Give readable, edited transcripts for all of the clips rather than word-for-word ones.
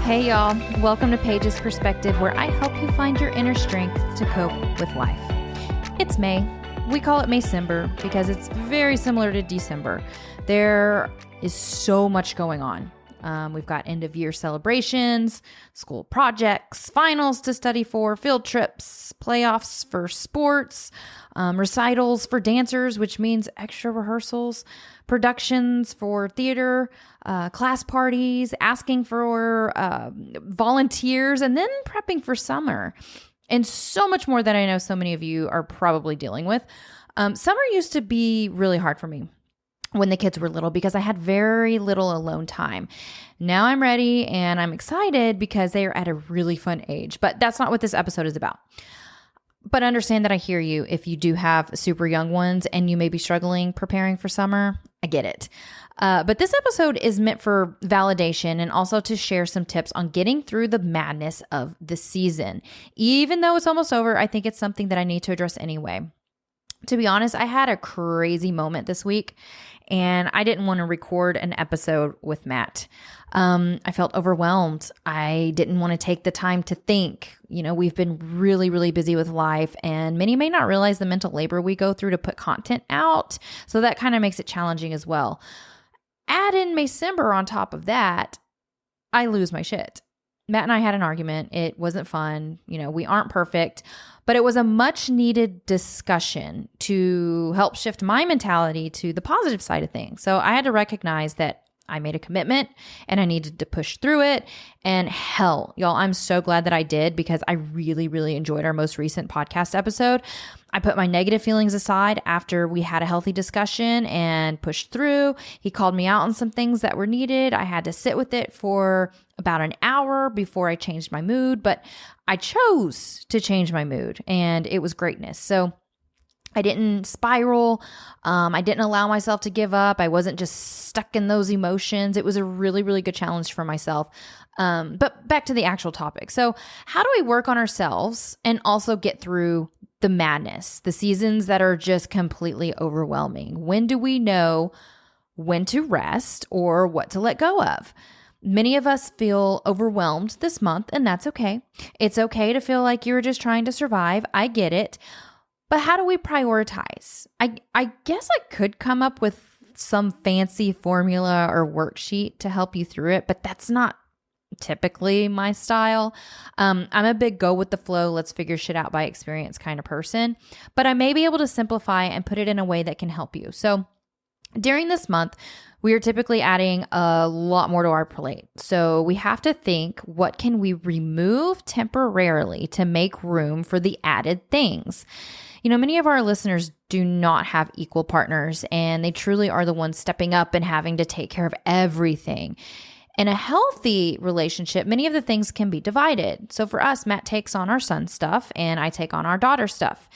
Hey y'all, welcome to Paige's Perspective, where I help you find your inner strength to cope with life. It's May. We call it Maycember because it's very similar to December. There is so much going on. We've got end of year celebrations, school projects, finals to study for, field trips, playoffs for sports, recitals for dancers, which means extra rehearsals, productions for theater, class parties, asking for volunteers, and then prepping for summer. And so much more that I know so many of you are probably dealing with. Summer used to be really hard for me when the kids were little because I had very little alone time. Now I'm ready and I'm excited because they are at a really fun age, but that's not what this episode is about. But understand that I hear you if you do have super young ones and you may be struggling preparing for summer. I get it. But this episode is meant for validation and also to share some tips on getting through the madness of the season. Even though it's almost over, I think it's something that I need to address anyway. To be honest, I had a crazy moment this week and I didn't want to record an episode with Matt. I felt overwhelmed. I didn't want to take the time to think. You know, we've been really, really busy with life and many may not realize the mental labor we go through to put content out. So that kind of makes it challenging as well. Add in Maycember on top of that, I lose my shit. Matt and I had an argument. It wasn't fun. You know, we aren't perfect, but it was a much needed discussion to help shift my mentality to the positive side of things. So I had to recognize that I made a commitment and I needed to push through it. And hell, y'all, I'm so glad that I did because I really, really enjoyed our most recent podcast episode. I put my negative feelings aside after we had a healthy discussion and pushed through. He called me out on some things that were needed. I had to sit with it for about an hour before I changed my mood, but I chose to change my mood and it was greatness. So I didn't spiral. I didn't allow myself to give up. I wasn't just stuck in those emotions. It was a really, really good challenge for myself. But back to the actual topic. So how do we work on ourselves and also get through the madness, the seasons that are just completely overwhelming? When do we know when to rest or what to let go of? Many of us feel overwhelmed this month, and that's okay. It's okay to feel like you're just trying to survive. I get it. But how do we prioritize? I guess I could come up with some fancy formula or worksheet to help you through it, but that's not typically my style. I'm a big go with the flow, let's figure shit out by experience kind of person, but I may be able to simplify and put it in a way that can help you. So during this month, we are typically adding a lot more to our plate. So we have to think, what can we remove temporarily to make room for the added things? You know, many of our listeners do not have equal partners, and they truly are the ones stepping up and having to take care of everything. In a healthy relationship, many of the things can be divided. So for us, Matt takes on our son's stuff and I take on our daughter's stuff.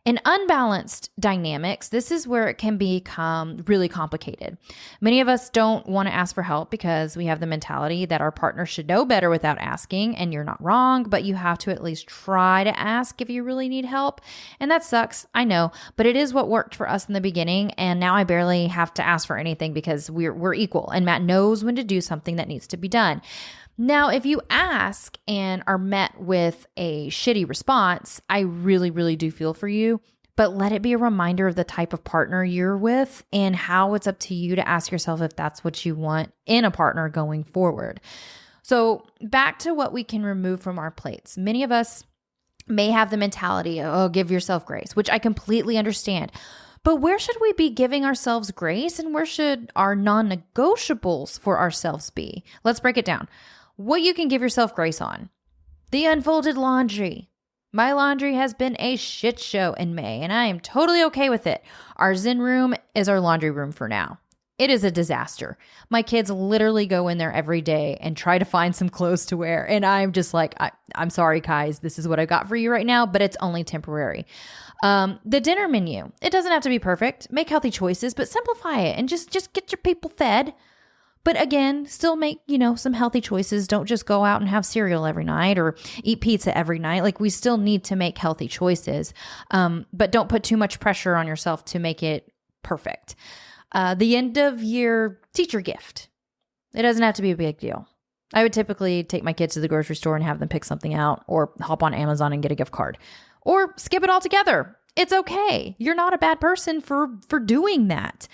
In unbalanced dynamics, this is where it can become really complicated. Many of us don't want to ask for help because we have the mentality that our partner should know better without asking, and you're not wrong, but you have to at least try to ask if you really need help. And that sucks, I know, but it is what worked for us in the beginning, and now I barely have to ask for anything because we're equal, and Matt knows when to do something that needs to be done. Now, if you ask and are met with a shitty response, I really, really do feel for you, but let it be a reminder of the type of partner you're with and how it's up to you to ask yourself if that's what you want in a partner going forward. So back to what we can remove from our plates. Many of us may have the mentality, oh, give yourself grace, which I completely understand. But where should we be giving ourselves grace and where should our non-negotiables for ourselves be? Let's break it down. What you can give yourself grace on. The unfolded laundry. My laundry has been a shit show in May, and I am totally okay with it. Our Zen room is our laundry room for now. It is a disaster. My kids literally go in there every day and try to find some clothes to wear, and I'm just like, I'm sorry, guys, this is what I got for you right now, but it's only temporary. The dinner menu. It doesn't have to be perfect. Make healthy choices, but simplify it and just get your people fed. But again, still make, some healthy choices. Don't just go out and have cereal every night or eat pizza every night. Like, we still need to make healthy choices. But don't put too much pressure on yourself to make it perfect. The end of year teacher gift. It doesn't have to be a big deal. I would typically take my kids to the grocery store and have them pick something out, or hop on Amazon and get a gift card, or skip it altogether. It's okay. You're not a bad person for doing that.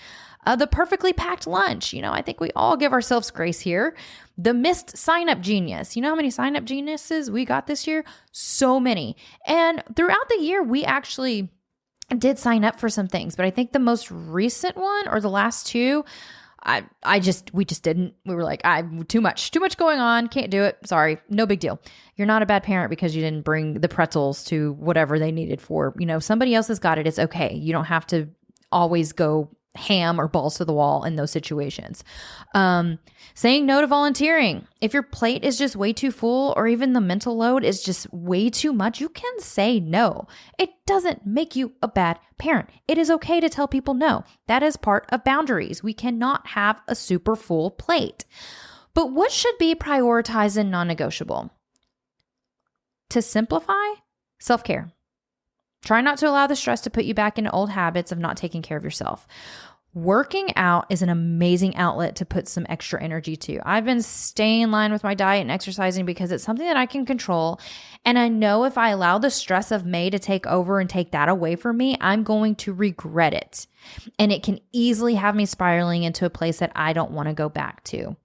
The perfectly packed lunch. I think we all give ourselves grace here. The missed sign-up genius. You know how many sign-up geniuses we got this year? So many. And throughout the year, we actually did sign up for some things. But I think the most recent one, or the last two, we just didn't. We were like, too much going on. Can't do it. Sorry. No big deal. You're not a bad parent because you didn't bring the pretzels to whatever they needed for. Somebody else has got it. It's okay. You don't have to always go ham or balls to the wall in those situations. Saying no to volunteering. If your plate is just way too full, or even the mental load is just way too much, you can say no. It doesn't make you a bad parent. It is okay to tell people no. That is part of boundaries. We cannot have a super full plate. But what should be prioritized and non-negotiable? To simplify, self-care. Try not to allow the stress to put you back into old habits of not taking care of yourself. Working out is an amazing outlet to put some extra energy to. I've been staying in line with my diet and exercising because it's something that I can control. And I know if I allow the stress of May to take over and take that away from me, I'm going to regret it. And it can easily have me spiraling into a place that I don't want to go back to.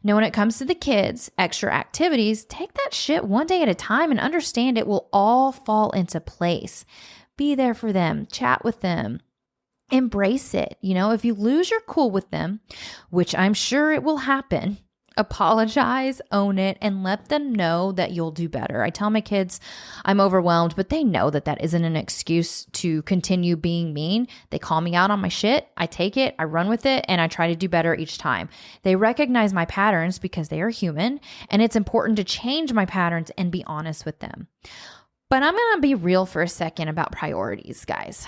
Now, when it comes to the kids, extra activities, take that shit one day at a time and understand it will all fall into place. Be there for them, chat with them, embrace it. If you lose your cool with them, which I'm sure it will happen, apologize, own it, and let them know that you'll do better. I tell my kids I'm overwhelmed, but they know that that isn't an excuse to continue being mean. They call me out on my shit. I take it, I run with it, and I try to do better each time. They recognize my patterns because they are human, and it's important to change my patterns and be honest with them. But I'm going to be real for a second about priorities, guys.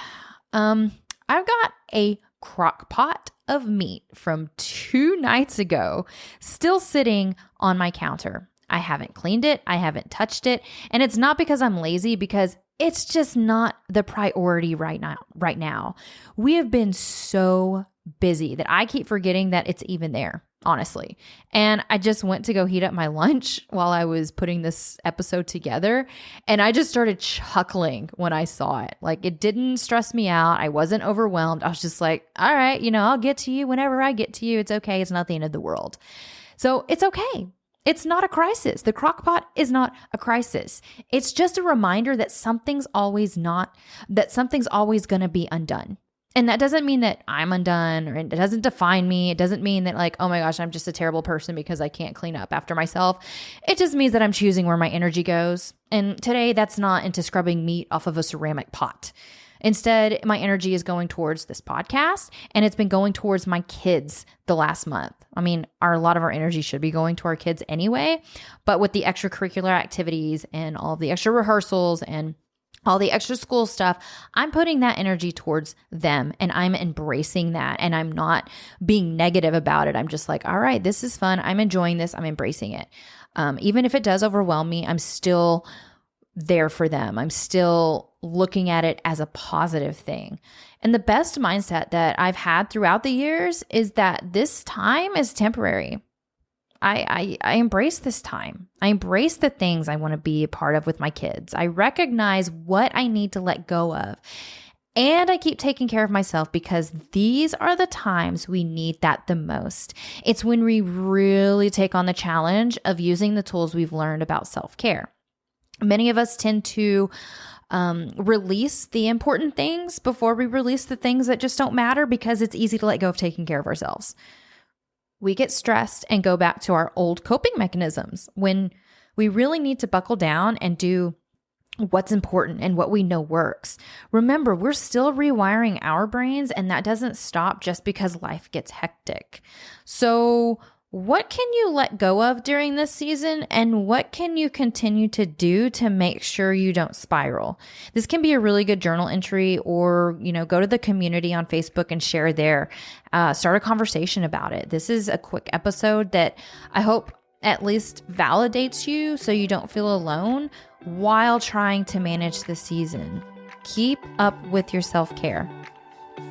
I've got a crockpot of meat from 2 nights ago still sitting on my counter. I haven't cleaned it. I haven't touched it. And it's not because I'm lazy, because it's just not the priority right now. We have been so busy that I keep forgetting that it's even there, honestly. And I just went to go heat up my lunch while I was putting this episode together. And I just started chuckling when I saw it. Like, it didn't stress me out. I wasn't overwhelmed. I was just like, all right, I'll get to you whenever I get to you. It's okay. It's not the end of the world. So it's okay. It's not a crisis. The crockpot is not a crisis. It's just a reminder that something's always going to be undone. And that doesn't mean that I'm undone, or it doesn't define me. It doesn't mean that, like, oh my gosh, I'm just a terrible person because I can't clean up after myself. It just means that I'm choosing where my energy goes. And today, that's not into scrubbing meat off of a ceramic pot. Instead, my energy is going towards this podcast, and it's been going towards my kids the last month. I mean, a lot of our energy should be going to our kids anyway, but with the extracurricular activities and all of the extra rehearsals and all the extra school stuff, I'm putting that energy towards them, and I'm embracing that, and I'm not being negative about it. I'm just like, all right, this is fun. I'm enjoying this. I'm embracing it. Even if it does overwhelm me, I'm still there for them. I'm still looking at it as a positive thing. And the best mindset that I've had throughout the years is that this time is temporary. I embrace this time. I embrace the things I want to be a part of with my kids. I recognize what I need to let go of. And I keep taking care of myself, because these are the times we need that the most. It's when we really take on the challenge of using the tools we've learned about self-care. Many of us tend to release the important things before we release the things that just don't matter, because it's easy to let go of taking care of ourselves. We get stressed and go back to our old coping mechanisms when we really need to buckle down and do what's important and what we know works. Remember, we're still rewiring our brains, and that doesn't stop just because life gets hectic. So what can you let go of during this season, and what can you continue to do to make sure you don't spiral? This can be a really good journal entry, or, go to the community on Facebook and share there. Start a conversation about it. This is a quick episode that I hope at least validates you so you don't feel alone while trying to manage the season. Keep up with your self-care.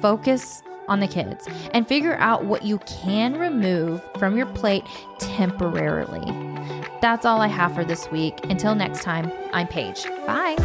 Focus on the kids and figure out what you can remove from your plate temporarily. That's all I have for this week. Until next time, I'm Paige. Bye.